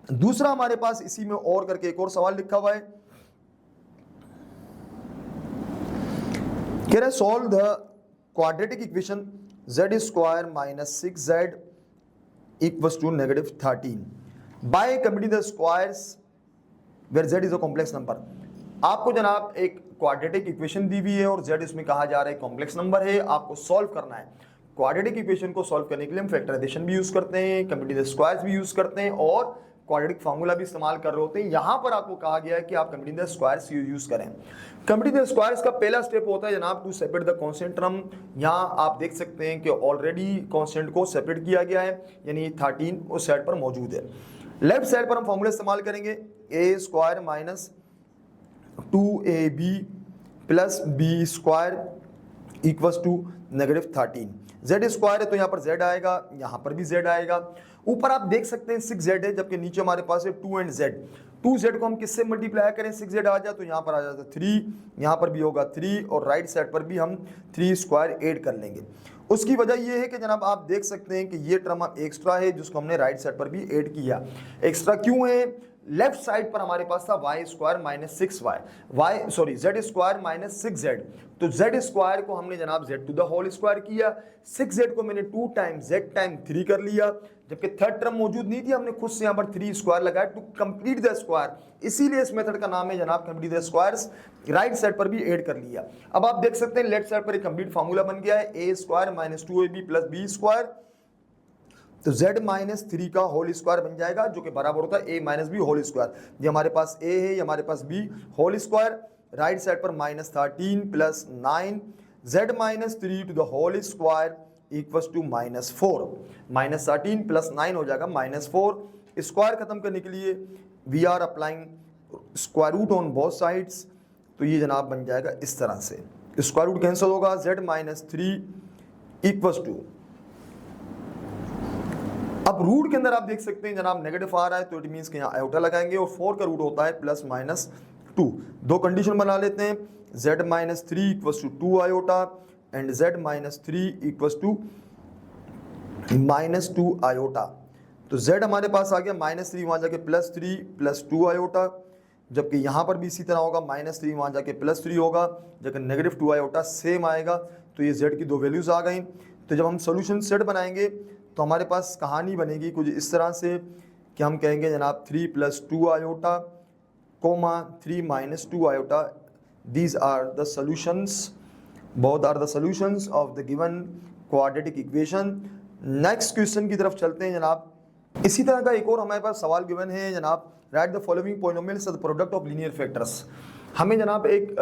दूसरा हमारे पास इसी में और करके एक और सवाल लिखा हुआ है, कह रहे solve the quadratic equation z square -6z equals to -13 by computing the squares where z is a complex number। आपको जनाब एक क्वाड्रेटिक इक्वेशन दी हुई है और z इसमें कहा जा रहा है कॉम्प्लेक्स नंबर है, आपको सॉल्व करना है। क्वाड्रेटिक इक्वेशन को सॉल्व करने के लिए हम फैक्टराइजेशन भी यूज करते हैं, कंप्यूटिंग द स्क्वायर्स भी यूज करते हैं और क्वाड्रेटिक फार्मूला भी इस्तेमाल कर रहे होते हैं। यहां पर आपको कहा गया है कि आप कंप्यूटिंग द स्क्वायर्स यूज करें। कंप्यूटिंग द स्क्वायर्स का पहला स्टेप होता है जनाब to separate the constant term. यहां आप देख सकते हैं कि ऑलरेडी कांस्टेंट को सेपरेट किया गया है, यानी 13 उस साइड पर मौजूद है। लेफ्ट साइड पर हम फार्मूला इस्तेमाल करेंगे a square -2ab plus b square equals to -13। z square है तो यहाँ पर z आएगा, यहाँ पर भी z आएगा। ऊपर आप देख सकते हैं 6z है, जबकि नीचे हमारे पास है 2 एंड z। 2z को हम किससे मल्टीप्लाई करें, 6z आ जाए तो यहाँ पर आ जाता है 3, यहाँ पर भी होगा 3 और राइट साइड पर भी हम 3 स्क्वायर ऐड कर लेंगे। उसकी वजह यह है कि जनाब आप देख सकते हैं कि ये टर्म एक्स्ट्रा है जिसको हमने राइट साइड पर भी ऐड किया। एक्स्ट्रा क्यों है, लेफ्ट साइड पर हमारे पास था y square -6y, z square -6z। तो z स्क्वायर को हमने जनाब z to the whole square किया, 6z को मैंने 2 टाइम z टाइम 3 कर लिया, जबकि थर्ड टर्म मौजूद नहीं थी, हमने खुद से यहाँ पर 3 स्क्वायर लगाया टू कंप्लीट द स्क्वायर। इसीलिए इस मेथड का नाम है जनाब complete the squares. Right side पर भी ऐड कर लिया। अब आप देख सकते हैं लेफ्ट साइड पर एक कंप्लीट फार्मूला बन गया है, a square -2ab plus b square, तो z -3 का होल स्क्वायर बन जाएगा जो कि बराबर होता है a - b होल स्क्वायर। ये हमारे पास a है, ये हमारे पास b whole square. Right side पर -13 plus 9 z -3 to the whole square equals to -4। -13 plus 9 हो जाएगा -4। स्क्वायर खत्म करने के लिए we are applying square root on both sides, तो ये जनाब बन जाएगा इस तरह से, स्क्वायर रूट कैंसिल होगा, z -3 इक्वल्स टू, अब रूट के अंदर आप देख सकते हैं जनाब नेगेटिव आ रहा है तो इट मींस कि यहाँ आयोटा लगाएंगे और 4 का रूट होता है +-2। दो कंडीशन बना लेते हैं, z -3 equals to 2 iota and z -3 equals to -2 iota. तो z हमारे पास आ गया -3, वहाँ जाके +3 + 2 आयोटा, जबकि यहाँ पर भी इसी तरह होगा, -3 वहाँ जाके +3 होगा, जबकि -2 आयोटा सेम आएगा। तो ये z की दो वैल्यूज आ गई। तो जब हम सोल्यूशन सेट बनाएंगे तो हमारे पास कहानी बनेगी कुछ इस तरह से कि हम कहेंगे जनाब 3 + 2 iota, 3 - 2 iota, these are the solutions, both are the solutions of the given quadratic equation। Next question की तरफ चलते हैं जनाब। इसी तरह का एक और हमारे पास सवाल गिवन है जनाब, write the following polynomials are the product of linear factors. हमें जनाब एक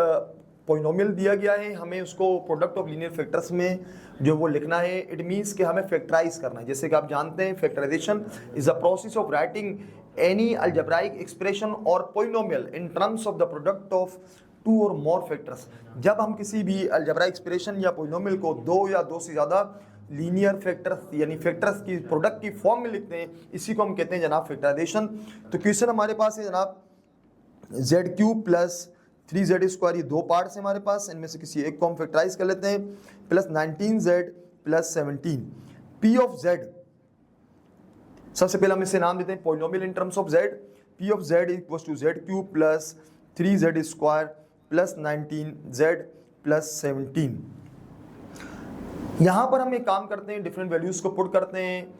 पॉलिनोमियल दिया गया है, हमें उसको प्रोडक्ट ऑफ लीनियर फैक्टर्स में जो वो लिखना है। इट मीन्स कि हमें फैक्टराइज करना है। जैसे कि आप जानते हैं factorization is a process of writing any algebraic expression और polynomial in terms of the product of 2 और मोर फैक्टर्स। जब हम किसी भी अलजेब्राइक एक्सप्रेशन या पॉलिनोमियल को 2 या 2 से ज़्यादा लीनियर फैक्टर्स यानी फैक्टर्स की प्रोडक्ट की फॉर्म में लिखते हैं, इसी को हम कहते हैं जनाब फैक्टराइजेशन। तो क्वेश्चन हमारे पास है जनाब z³ + 3z², ये दो पार्ट्स हैं हमारे पास, इनमें से किसी एक को हम फैक्टराइज कर लेते हैं, +19z + 17 p ऑफ z। सबसे पहले हम इसे नाम देते हैं polynomial in terms of z। p of z equals to z³ + 3z² + 19z + 17। यहाँ पर हम एक काम करते हैं, डिफरेंट वैल्यूज को पुट करते हैं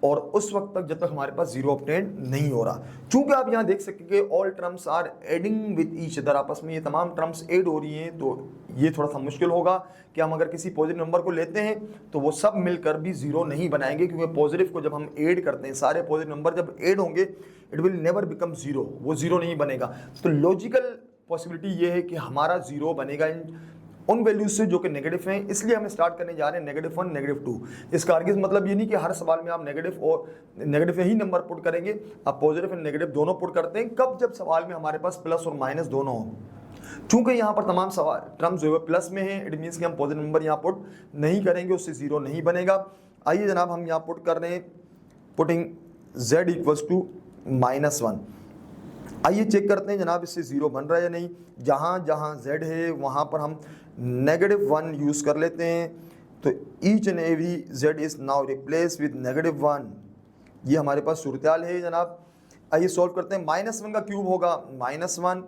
और उस वक्त तक जब तक हमारे पास 0 ऑब्टेन नहीं हो रहा। चूंकि आप यहाँ देख सकेंगे all terms are adding with each other, आपस में ये तमाम टर्म्स ऐड हो रही हैं, तो ये थोड़ा सा मुश्किल होगा कि हम अगर किसी पॉजिटिव नंबर को लेते हैं तो वो सब मिलकर भी 0 नहीं बनाएंगे, क्योंकि पॉजिटिव को जब हम ऐड करते हैं, सारे पॉजिटिव नंबर जब ऐड होंगे इट विल नेवर बिकम 0, वो 0 नहीं बनेगा। तो लॉजिकल पॉसिबिलिटी ये है कि हमारा 0 बनेगा इन उन वैल्यूज से जो कि नेगेटिव हैं, इसलिए हम स्टार्ट करने जा रहे हैं -1 -2। इसका आगे मतलब ये नहीं कि हर सवाल में आप नेगेटिव और नेगेटिव ही नंबर पुट करेंगे, आप पॉजिटिव एंड नेगेटिव दोनों पुट करते हैं। कब? जब सवाल में हमारे पास प्लस और माइनस दोनों हो। चूंकि यहाँ पर तमाम सवाल टर्म्स जो है प्लस में है, इट मीन्स कि हम पॉजिटिव नंबर यहाँ पुट नहीं करेंगे, उससे जीरो नहीं बनेगा। आइए जनाब हम यहाँ पुट कर रहे हैं, पुटिंग z इक्वल्स टू -1। आइए चेक करते हैं जनाब इससे जीरो बन रहा है या नहीं। जहाँ जहाँ z है वहाँ पर हम -1 यूज़ कर लेते हैं, तो each and every z is now replace with -1। ये हमारे पास सूरत-ए-हाल है जनाब। आइए सॉल्व करते हैं। -1 का क्यूब होगा -1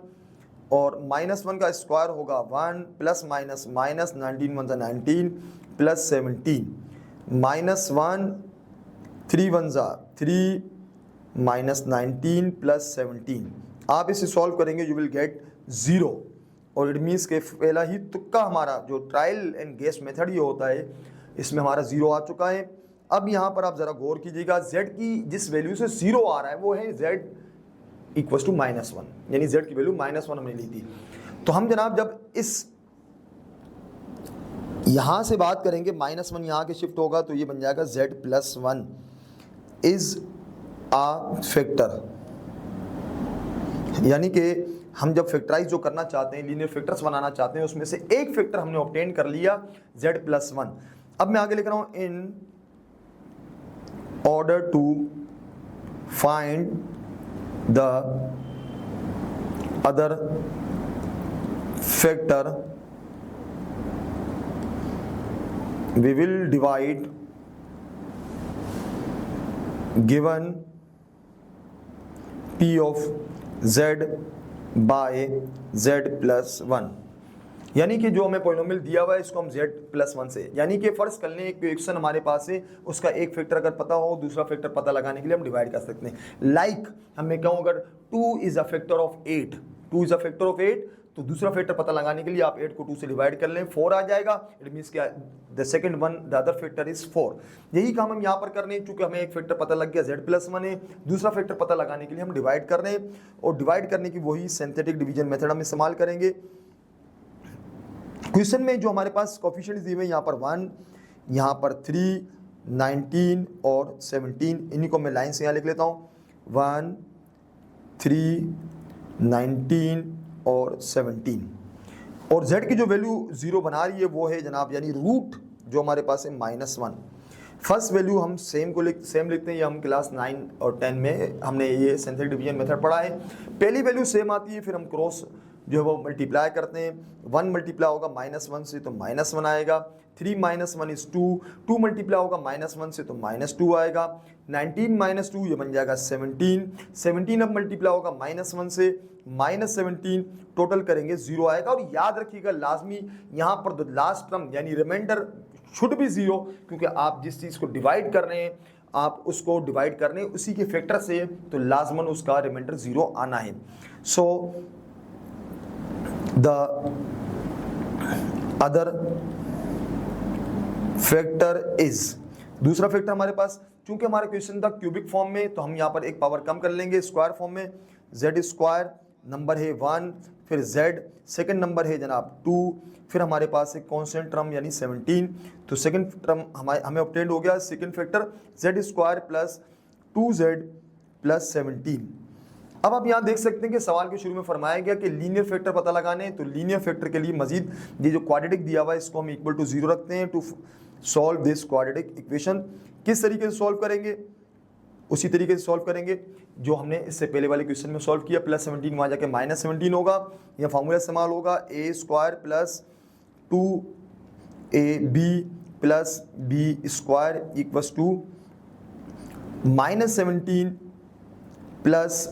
और -1 का स्क्वायर होगा 1 plus minus minus 19 1 19 plus 17 -1 3 1 3 minus 19 plus 17। आप इसे सॉल्व करेंगे यू विल गेट 0, और इट मीन्स के पहला ही तुक्का हमारा जो ट्रायल एंड गेस मेथड ये होता है, इसमें हमारा 0 आ चुका है। अब यहाँ पर आप ज़रा गौर कीजिएगा, z की जिस वैल्यू से 0 आ रहा है वो है z इक्वल्स टू -1, यानी z की वैल्यू -1 हमने ली थी। तो हम जनाब जब इस यहाँ से बात करेंगे, -1 यहाँ के शिफ्ट होगा तो ये बन जाएगा z+1 इज आ फैक्टर, यानी कि हम जब फैक्टराइज जो करना चाहते हैं, लीनियर फैक्टर्स बनाना चाहते हैं, उसमें से एक फैक्टर हमने ऑब्टेन कर लिया z+1। अब मैं आगे लिख रहा हूं, in order to find the other factor we will divide given p of z by z+1। यानी कि जो हमें पॉलिनोमियल दिया हुआ है इसको हम z+1 से, यानी कि फर्ज कर लें एक क्वेश्चन हमारे पास है, उसका एक फैक्टर अगर पता हो दूसरा फैक्टर पता लगाने के लिए हम डिवाइड कर सकते हैं। लाइक हमें कहूँ अगर 2 is a factor of 8, 2 is a factor of 8, तो दूसरा फैक्टर पता लगाने के लिए आप 8 को 2 से डिवाइड कर लें, 4 आ जाएगा। इट मीन्स क्या, the second one the other factor is 4। यही काम हम यहाँ पर कर रहे हैं, चूंकि हमें एक फैक्टर पता लग गया z+1 है, दूसरा फैक्टर पता लगाने के लिए हम डिवाइड कर रहे हैं, और डिवाइड करने की वही सिंथेटिक डिवीजन मेथड हम इस्तेमाल करेंगे। क्वेश्चन में जो हमारे पास कोफिशिएंट्स दिए हुए हैं, यहाँ पर 1, यहाँ पर 3, 19 और 17, इन्हीं को मैं लाइन से यहाँ लिख लेता हूँ, 1, 3, 19 और 17। और z की जो वैल्यू 0 बना रही है वो है जनाब, यानी रूट जो हमारे पास है -1। फर्स्ट वैल्यू हम सेम लिखते हैं, ये हम क्लास 9 और 10 में हमने ये सिंथेटिक डिवीजन मेथड पढ़ा है। पहली वैल्यू सेम आती है, फिर हम क्रॉस जो है वो मल्टीप्लाई करते हैं। 1 मल्टीप्लाई होगा -1 से तो -1 आएगा, 3 - 1 इज 2, 2 मल्टीप्लाई होगा -1 से तो -2 आएगा, 19 - 2 ये बन जाएगा 17, 17 अब मल्टीप्लाई होगा -1 से -17, टोटल करेंगे 0 आएगा। और याद रखिएगा लाजमी यहाँ पर जो लास्ट टर्म यानी रिमाइंडर शुड भी 0, क्योंकि आप जिस चीज़ को डिवाइड कर रहे हैं आप उसको डिवाइड कर रहे हैं उसी के फैक्टर से, तो लाजमन उसका रिमाइंडर 0 आना है। So the other factor is, दूसरा फैक्टर हमारे पास, चूंकि हमारा क्वेश्चन था क्यूबिक फॉर्म में, तो हम यहाँ पर एक पावर कम कर लेंगे स्क्वायर फॉर्म में। z स्क्वायर नंबर है 1, फिर z सेकंड नंबर है जनाब 2, फिर हमारे पास एक कांस्टेंट टर्म यानी 17, तो सेकंड टर्म हमें ऑब्टेन हो गया second factor z square plus 2z plus 17। अब आप यहाँ देख सकते हैं कि सवाल के शुरू में फरमाया गया कि लीनियर फैक्टर पता लगाने, तो लीनियर फैक्टर के लिए मजीद ये जो क्वाड्रेटिक दिया हुआ है इसको हम इक्वल टू 0 रखते हैं to solve this quadratic equation. किस तरीके से सॉल्व करेंगे? उसी तरीके से सॉल्व करेंगे जो हमने इससे पहले वाले क्वेश्चन में सॉल्व किया। +17 वहाँ जाके -17 होगा, यह फार्मूला इस्तेमाल होगा a square plus 2ab plus b square equals to -17 plus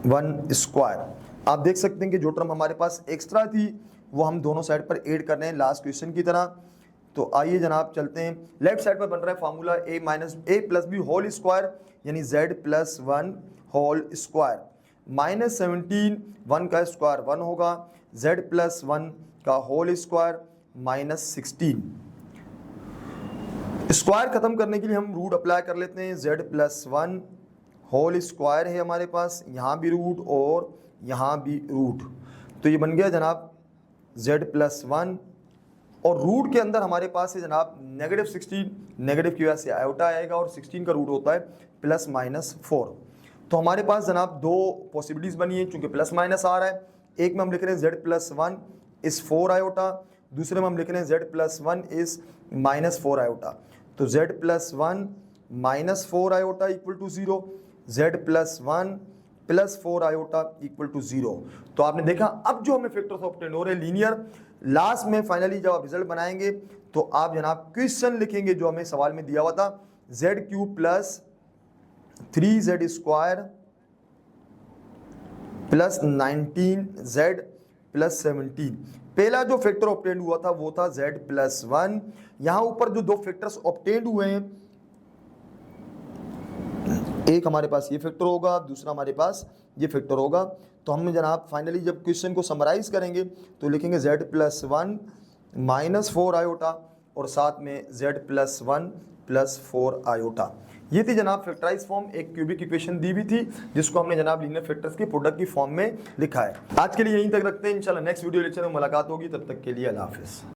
1 square. आप देख सकते हैं कि जो टर्म हमारे पास एक्स्ट्रा थी वो हम दोनों साइड पर ऐड कर रहे हैं लास्ट क्वेश्चन की तरह। तो आइए जनाब चलते हैं, लेफ्ट साइड पर बन रहा है formula a plus B whole square यानी z+1 होल स्क्वायर, -17 1 का स्क्वायर 1 होगा, z+1 का होल स्क्वायर -16। स्क्वायर खत्म करने के लिए हम रूट अप्लाई कर लेते हैं, z+1 होल स्क्वायर है हमारे पास, यहाँ भी रूट और यहाँ भी रूट, तो ये बन गया जनाब z+1 और रूट के अंदर हमारे पास है जनाब -16, नेगेटिव की वजह से आयोटा आएगा और 16 का रूट होता है +-4। तो हमारे पास जनाब दो पॉसिबिलिटीज़ बनी है, चूंकि प्लस माइनस आ रहा है। एक में हम लिख रहे हैं z+1 इज़ 4 आयोटा, दूसरे में हम लिख रहे हैं z+1 इज़ -4 आयोटा। तो z+1 -4 iota equal to 0, z+1 +4 iota equal to 0। तो आपने देखा अब जो हमें फैक्टर्स ऑब्टेन हो रहे हैं लीनियर। लास्ट में फाइनली जब आप रिजल्ट बनाएंगे तो आप जनाब क्वेश्चन लिखेंगे जो हमें सवाल में दिया हुआ था, z³ + 3z² + 19z + 17। पहला जो फैक्टर ऑब्टेन हुआ था वो था z+1। यहां ऊपर जो दो फैक्टर्स ऑब्टेन हुए हैं, एक हमारे पास ये फैक्टर होगा, दूसरा हमारे पास ये फैक्टर होगा। तो हम जनाब फाइनली जब क्वेश्चन को समराइज करेंगे तो लिखेंगे z+1 -4 आयोटा और साथ में z+1 +4 आयोटा। ये थी जनाब फैक्टराइज फॉर्म, एक क्यूबिक इक्वेशन दी हुई थी जिसको हमने जनाब लीनियर फैक्टर्स के प्रोडक्ट की फॉर्म में लिखा है। आज के लिए यहीं तक रखते हैं, इंशाल्लाह नेक्स्ट वीडियो लेक्चर में मुलाकात होगी, तब तक के लिए अल्लाह हाफिज़।